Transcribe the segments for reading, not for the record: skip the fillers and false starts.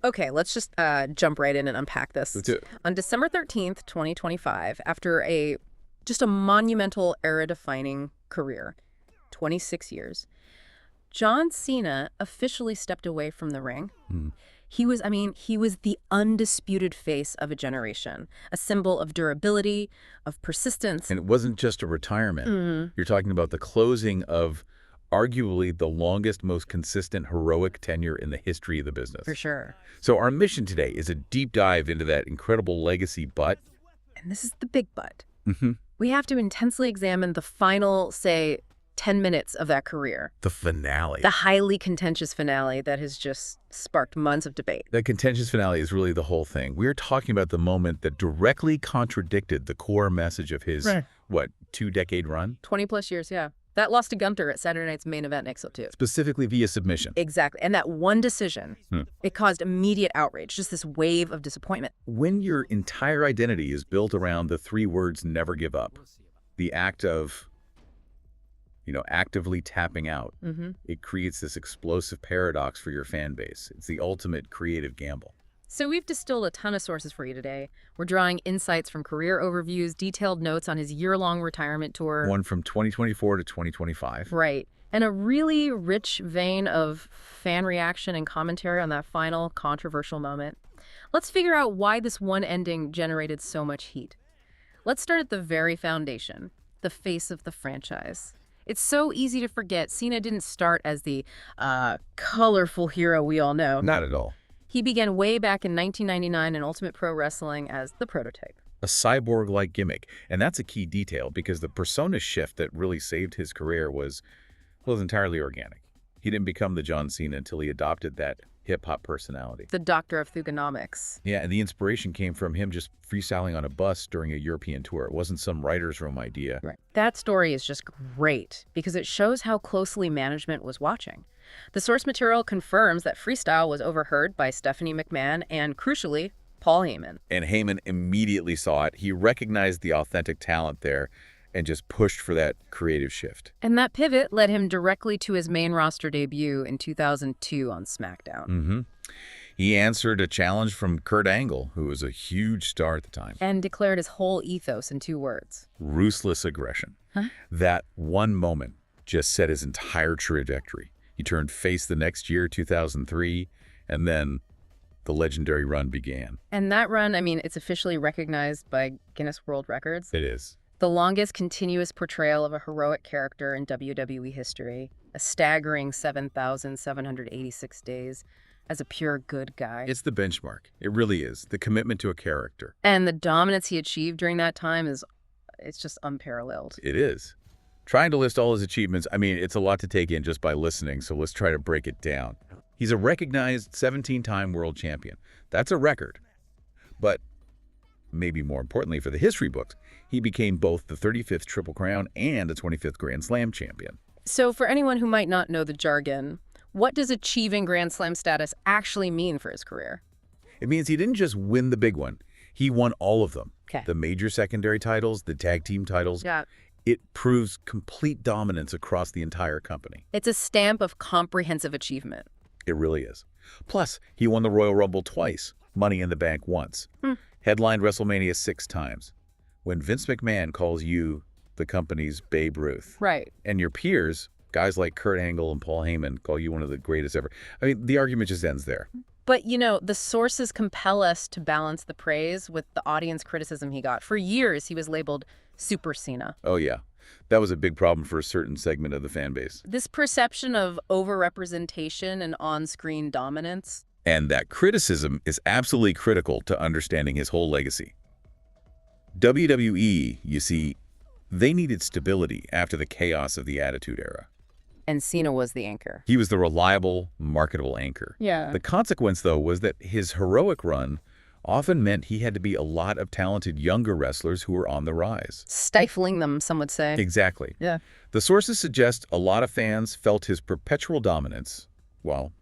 Okay, let's just jump right in and unpack this. Let's do it. On December 13th, 2025, after just a monumental era-defining career, 26 years, John Cena officially stepped away from the ring. He was the undisputed face of a generation, a symbol of durability, of persistence. And it wasn't just a retirement. You're talking about the closing of arguably the longest, most consistent, heroic tenure in the history of the business. For sure. So our mission today is a deep dive into that incredible legacy, but... And this is the big but. We have to intensely examine the final, say, 10 minutes of that career. The finale. The highly contentious finale that has just sparked months of debate. That contentious finale is really the whole thing. We're talking about the moment that directly contradicted the core message of his, 2-decade run? 20 plus years, yeah. That lost to Gunther at Saturday Night's Main Event next up too. Specifically via submission. Exactly. And that one decision, it caused immediate outrage, just this wave of disappointment. When your entire identity is built around the 3 words, never give up, the act of, actively tapping out, it creates this explosive paradox for your fan base. It's the ultimate creative gamble. So we've distilled a ton of sources for you today. We're drawing insights from career overviews, detailed notes on his year-long retirement tour. One from 2024 to 2025. Right. And a really rich vein of fan reaction and commentary on that final controversial moment. Let's figure out why this one ending generated so much heat. Let's start at the very foundation, the face of the franchise. It's so easy to forget Cena didn't start as the colorful hero we all know. Not at all. He began way back in 1999 in Ultimate Pro Wrestling as the prototype. A cyborg-like gimmick. And that's a key detail because the persona shift that really saved his career was entirely organic. He didn't become the John Cena until he adopted that hip-hop personality. The Doctor of Thuganomics. Yeah, and the inspiration came from him just freestyling on a bus during a European tour. It wasn't some writer's room idea. Right. That story is just great because it shows how closely management was watching. The source material confirms that freestyle was overheard by Stephanie McMahon and, crucially, Paul Heyman. And Heyman immediately saw it. He recognized the authentic talent there and just pushed for that creative shift. And that pivot led him directly to his main roster debut in 2002 on SmackDown. He answered a challenge from Kurt Angle, who was a huge star at the time. And declared his whole ethos in 2 words. Ruthless aggression. That one moment just set his entire trajectory. He turned face the next year, 2003, and then the legendary run began. And that run, it's officially recognized by Guinness World Records. It is. The longest continuous portrayal of a heroic character in WWE history, a staggering 7,786 days as a pure good guy. It's the benchmark. It really is. The commitment to a character. And the dominance he achieved during that time it's just unparalleled. It is. Trying to list all his achievements, it's a lot to take in just by listening, so let's try to break it down. He's a recognized 17-time world champion. That's a record. But maybe more importantly for the history books, he became both the 35th Triple Crown and the 25th Grand Slam champion. So for anyone who might not know the jargon, what does achieving Grand Slam status actually mean for his career? It means he didn't just win the big one. He won all of them. Okay. The major secondary titles, the tag team titles. Yeah. It proves complete dominance across the entire company. It's a stamp of comprehensive achievement. It really is. Plus, he won the Royal Rumble twice, Money in the Bank once, headlined WrestleMania 6 times. When Vince McMahon calls you the company's Babe Ruth. Right. And your peers, guys like Kurt Angle and Paul Heyman, call you one of the greatest ever. The argument just ends there. But, the sources compel us to balance the praise with the audience criticism he got. For years, he was labeled Super Cena. Oh, yeah. That was a big problem for a certain segment of the fan base. This perception of overrepresentation and on-screen dominance. And that criticism is absolutely critical to understanding his whole legacy. WWE, you see, they needed stability after the chaos of the Attitude Era. And Cena was the anchor. He was the reliable, marketable anchor. Yeah. The consequence, though, was that his heroic run often meant he had to beat a lot of talented younger wrestlers who were on the rise. Stifling them, some would say. Exactly. Yeah. The sources suggest a lot of fans felt his perpetual dominance, while,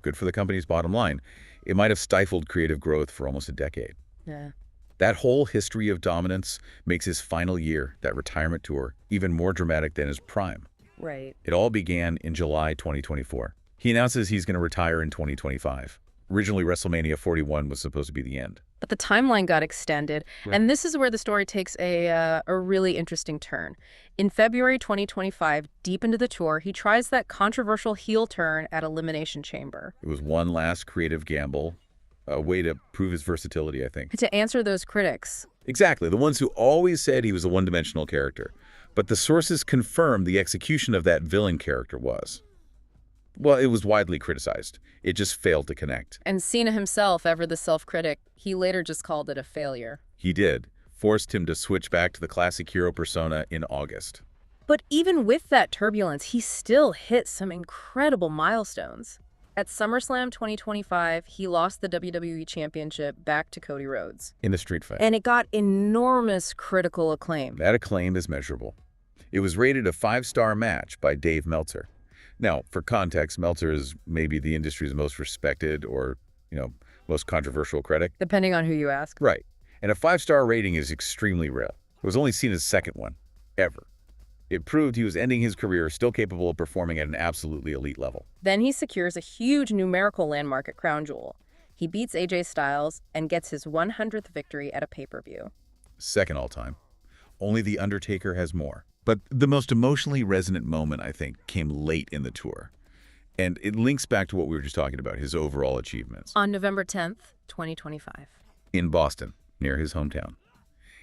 good for the company's bottom line, it might have stifled creative growth for almost a decade. Yeah. That whole history of dominance makes his final year, that retirement tour, even more dramatic than his prime. Right. It all began in July 2024. He announces he's going to retire in 2025. Originally, WrestleMania 41 was supposed to be the end. But the timeline got extended, Yeah. and this is where the story takes a really interesting turn. In February 2025, deep into the tour, he tries that controversial heel turn at Elimination Chamber. It was one last creative gamble, a way to prove his versatility, I think. To answer those critics. Exactly, the ones who always said he was a one-dimensional character. But the sources confirmed the execution of that villain character was. Well, it was widely criticized. It just failed to connect. And Cena himself, ever the self-critic, he later just called it a failure. He did. Forced him to switch back to the classic hero persona in August. But even with that turbulence, he still hit some incredible milestones. At SummerSlam 2025, he lost the WWE Championship back to Cody Rhodes. In a street fight. And it got enormous critical acclaim. That acclaim is measurable. It was rated a 5-star match by Dave Meltzer. Now, for context, Meltzer is maybe the industry's most respected or, most controversial critic. Depending on who you ask. Right. And a 5-star rating is extremely rare. It was only Cena's second one, ever. It proved he was ending his career still capable of performing at an absolutely elite level. Then he secures a huge numerical landmark at Crown Jewel. He beats AJ Styles and gets his 100th victory at a pay-per-view. Second all-time. Only The Undertaker has more. But the most emotionally resonant moment, I think, came late in the tour. And it links back to what we were just talking about, his overall achievements. On November 10th, 2025. In Boston, near his hometown.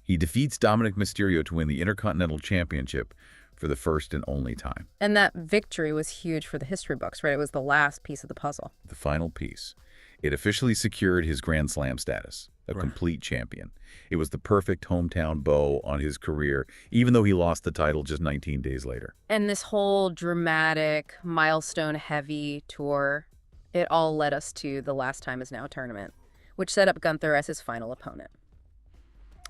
He defeats Dominic Mysterio to win the Intercontinental Championship for the first and only time. And that victory was huge for the history books, right? It was the last piece of the puzzle. The final piece. It officially secured his Grand Slam status, a complete champion. It was the perfect hometown bow on his career, even though he lost the title just 19 days later. And this whole dramatic, milestone-heavy tour, it all led us to the Last Time Is Now tournament, which set up Gunther as his final opponent.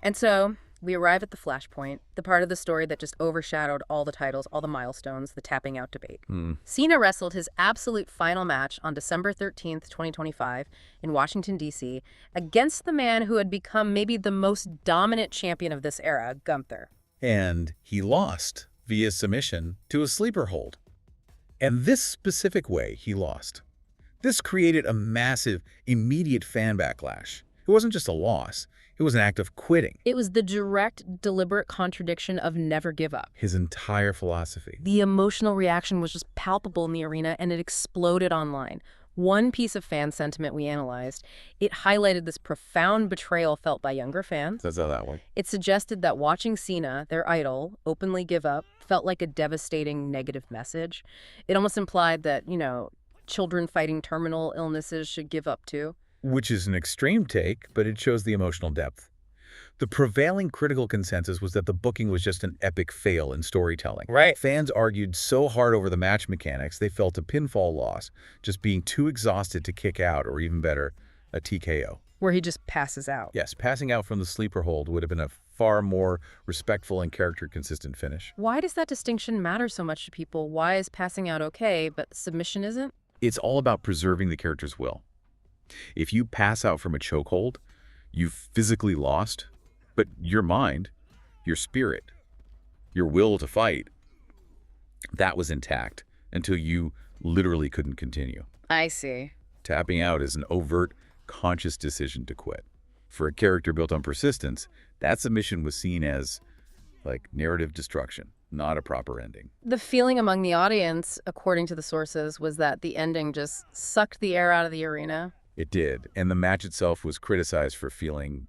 And so we arrive at the flashpoint, the part of the story that just overshadowed all the titles, all the milestones, the tapping out debate. Cena wrestled his absolute final match on December 13th, 2025 in Washington, D.C. against the man who had become maybe the most dominant champion of this era, Gunther. And he lost via submission to a sleeper hold. And this specific way he lost. This created a massive, immediate fan backlash. It wasn't just a loss. It was an act of quitting. It was the direct, deliberate contradiction of never give up. His entire philosophy. The emotional reaction was just palpable in the arena, and it exploded online. One piece of fan sentiment we analyzed, it highlighted this profound betrayal felt by younger fans. That's how that worked. It suggested that watching Cena, their idol, openly give up felt like a devastating negative message. It almost implied that, children fighting terminal illnesses should give up too. Which is an extreme take, but it shows the emotional depth. The prevailing critical consensus was that the booking was just an epic fail in storytelling. Right. Fans argued so hard over the match mechanics, they felt a pinfall loss, just being too exhausted to kick out, or even better, a TKO. Where he just passes out. Yes, passing out from the sleeper hold would have been a far more respectful and character-consistent finish. Why does that distinction matter so much to people? Why is passing out okay, but submission isn't? It's all about preserving the character's will. If you pass out from a chokehold, you've physically lost, but your mind, your spirit, your will to fight, that was intact until you literally couldn't continue. I see. Tapping out is an overt, conscious decision to quit. For a character built on persistence, that submission was seen as, narrative destruction, not a proper ending. The feeling among the audience, according to the sources, was that the ending just sucked the air out of the arena. It did, and the match itself was criticized for feeling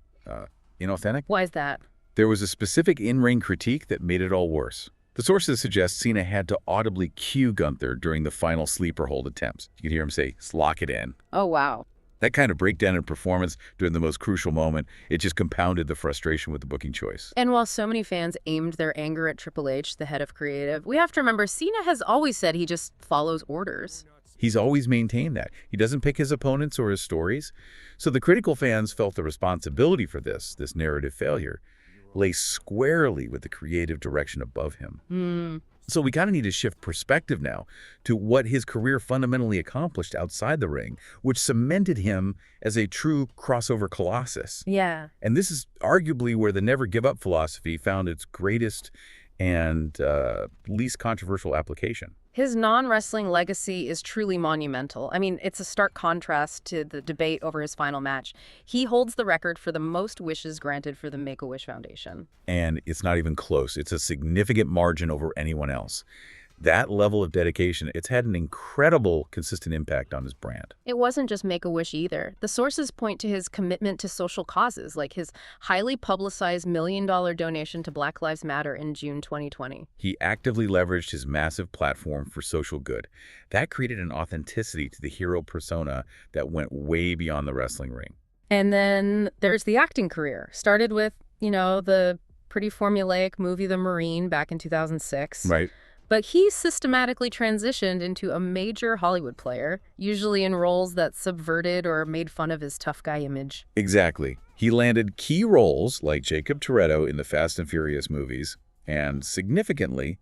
inauthentic. Why is that? There was a specific in-ring critique that made it all worse. The sources suggest Cena had to audibly cue Gunther during the final sleeper hold attempts. You could hear him say, "Lock it in." Oh, wow. That kind of breakdown in performance during the most crucial moment, it just compounded the frustration with the booking choice. And while so many fans aimed their anger at Triple H, the head of creative, we have to remember Cena has always said he just follows orders. He's always maintained that. He doesn't pick his opponents or his stories. So the critical fans felt the responsibility for this narrative failure, lay squarely with the creative direction above him. So we kind of need to shift perspective now to what his career fundamentally accomplished outside the ring, which cemented him as a true crossover colossus. Yeah. And this is arguably where the never give up philosophy found its greatest and least controversial application. His non-wrestling legacy is truly monumental. I mean, it's a stark contrast to the debate over his final match. He holds the record for the most wishes granted for the Make-A-Wish Foundation. And it's not even close. It's a significant margin over anyone else. That level of dedication, it's had an incredible, consistent impact on his brand. It wasn't just Make-A-Wish either. The sources point to his commitment to social causes, like his highly publicized $1 million donation to Black Lives Matter in June 2020. He actively leveraged his massive platform for social good. That created an authenticity to the hero persona that went way beyond the wrestling ring. And then there's the acting career. Started with, the pretty formulaic movie The Marine back in 2006. Right. But he systematically transitioned into a major Hollywood player, usually in roles that subverted or made fun of his tough guy image. Exactly. He landed key roles like Jacob Toretto in the Fast and Furious movies, and significantly,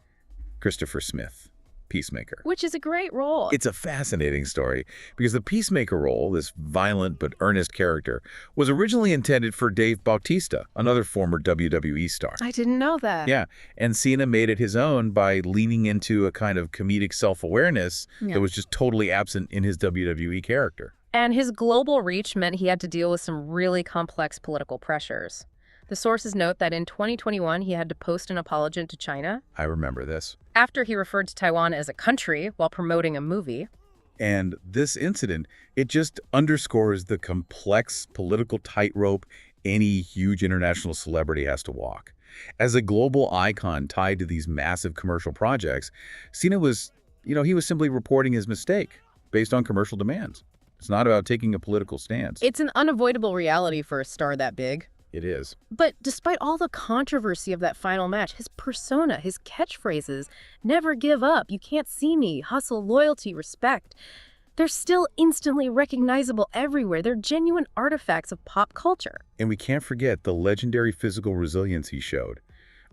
Christopher Smith, Peacemaker. Which is a great role. It's a fascinating story because the Peacemaker role, this violent but earnest character, was originally intended for Dave Bautista, another former WWE star. I didn't know that. Yeah, and Cena made it his own by leaning into a kind of comedic self-awareness that was just totally absent in his WWE character. And his global reach meant he had to deal with some really complex political pressures. The sources note that in 2021, he had to post an apology to China. I remember this. After he referred to Taiwan as a country while promoting a movie. And this incident, it just underscores the complex political tightrope any huge international celebrity has to walk. As a global icon tied to these massive commercial projects, Cena was, he was simply reporting his mistake based on commercial demands. It's not about taking a political stance. It's an unavoidable reality for a star that big. It is. But despite all the controversy of that final match, his persona, his catchphrases, never give up, you can't see me, hustle, loyalty, respect, they're still instantly recognizable everywhere. They're genuine artifacts of pop culture. And we can't forget the legendary physical resilience he showed.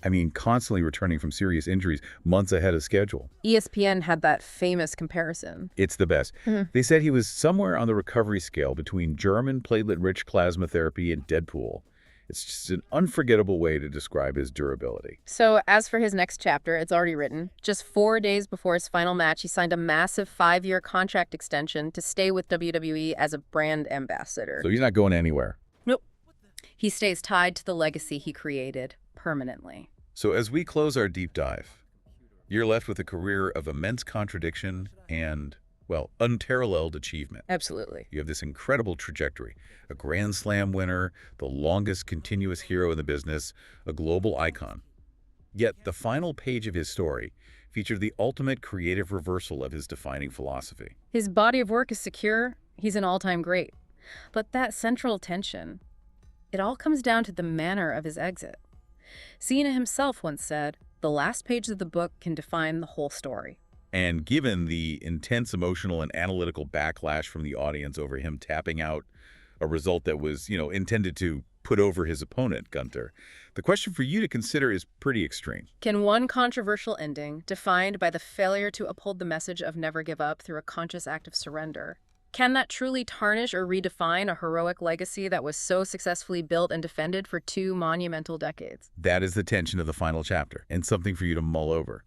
I mean, constantly returning from serious injuries months ahead of schedule. ESPN had that famous comparison. It's the best. They said he was somewhere on the recovery scale between German platelet-rich plasma therapy and Deadpool. It's just an unforgettable way to describe his durability. So as for his next chapter, it's already written. Just 4 days before his final match, he signed a massive 5-year contract extension to stay with WWE as a brand ambassador. So he's not going anywhere. Nope. He stays tied to the legacy he created permanently. So as we close our deep dive, you're left with a career of immense contradiction and, well, unparalleled achievement. Absolutely. You have this incredible trajectory, a Grand Slam winner, the longest continuous hero in the business, a global icon. Yet the final page of his story featured the ultimate creative reversal of his defining philosophy. His body of work is secure. He's an all-time great. But that central tension, it all comes down to the manner of his exit. Cena himself once said, "The last page of the book can define the whole story." And given the intense emotional and analytical backlash from the audience over him tapping out a result that was, intended to put over his opponent, Gunter, the question for you to consider is pretty extreme. Can one controversial ending, defined by the failure to uphold the message of never give up through a conscious act of surrender, can that truly tarnish or redefine a heroic legacy that was so successfully built and defended for 2 monumental decades? That is the tension of the final chapter, and something for you to mull over.